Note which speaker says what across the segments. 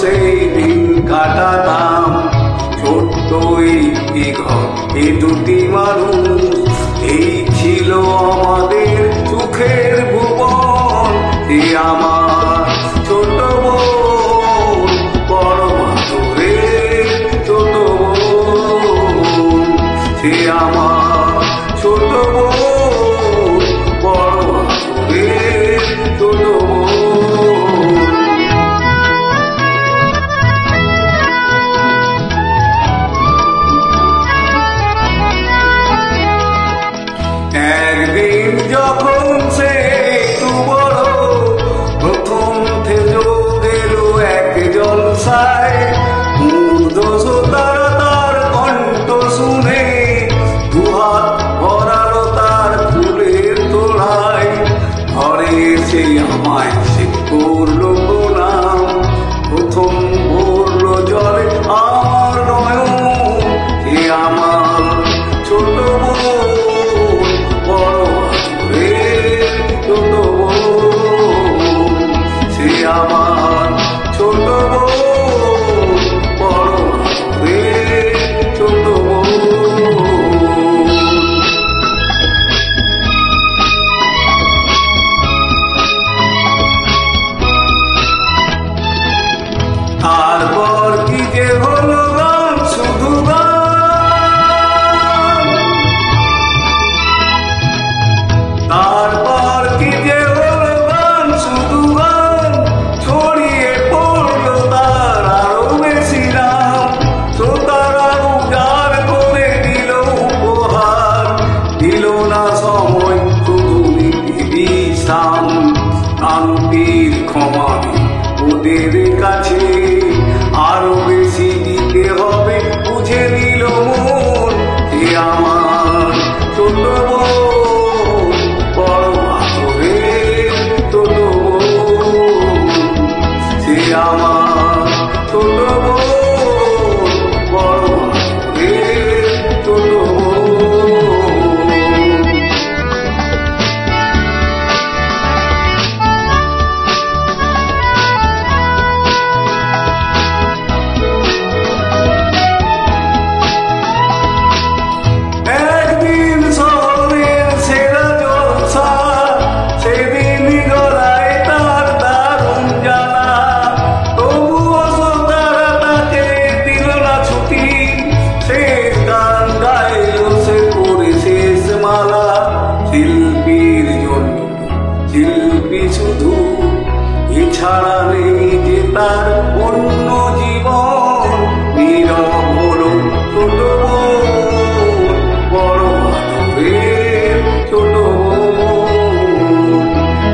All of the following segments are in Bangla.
Speaker 1: সেই দিন কাটাতাম। ছোট্ট একটি ঘর, এ দুটি মানুষ, এই ছিল আমাদের সুখের ভুবন। এ আমার ছোট বোন, বড় বাদরের ছোট বোন। সে আমার ছোট বোন, বড় বাদরের ছোট বোন। একদিন যখন সে একটু বড়, প্রথম যোগ এলো এক জলসায়। মূর্ধ শ্রোতারা তার কণ্ঠ শুনে দুহাত ভরালো তার ফুলের তোড়ায়। ঘরে এসে আমায় সে করলো প্রণাম, প্রথম ভরলো জলে আমার নয়ন। এ আমার ছোট বোন, বড় বাদরের ছোট বোন। সে আমার ছোট বোন, বড় বাদরের ছোট বোন। তারপর কি যে হলো গান, শুধু গান। তারপর কি যে হলো গান, শুধু গান। ছড়িয়ে পড়লো তার আরো বেশি নাম। শ্রোতারা উজাড় করে দিল উপহার, দিল না সময়, শুধু বিশ্রাম। শান্তির ক্ষমা ওদের কাছে, আরো বেশি দিতে হবে বুঝে নিল মন। এ আমার ছোট বোন, বড় বাদরের ছোট বোন। সে আমার ছোট বোন, বড় বাদরের ছোট বোন। একদিন শহরের সেরা জলসা, সেদিন গলায় তার দারুণ জ্বালা। তবুও শ্রোতারা তাকে দিল না ছুটি, শেষ গান গাইল সে করে শেষ মালা। শিল্পীর জন্য শিল্পী শুধু, এছাড়া নেই যে তার অন্য জীবন। নীরব হলো ছোট বোন, বড় বাদরের ছোট বোন।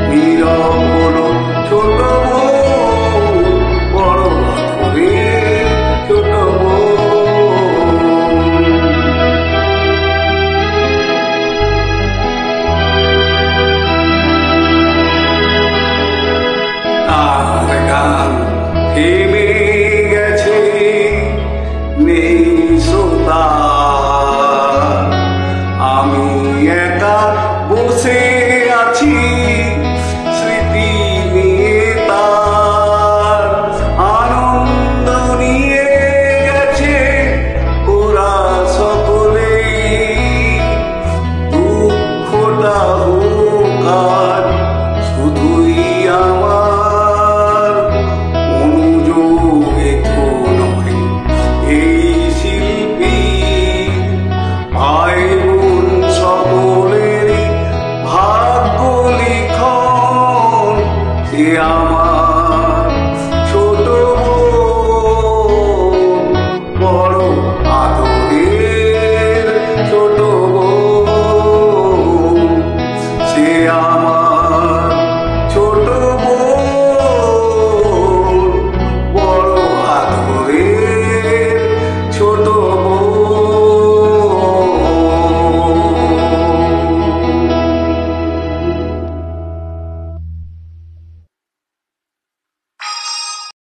Speaker 1: নীরব হলো ছোট বোন, বড় বাদরের ছোট বোন। তার গান থেমে গেছে, নেই শ্রোতা। আমি একা বসে আছি, স্মৃতি নিয়ে তার আনন্দ নিয়ে গেছে ওরা সকলেই। দুঃখটা হোক আর শুধুই আমার, অনুযোগে তো নয় এই শিল্পী। ভাই বোন সকলেরই ভাগ্য লিখন, সে আমার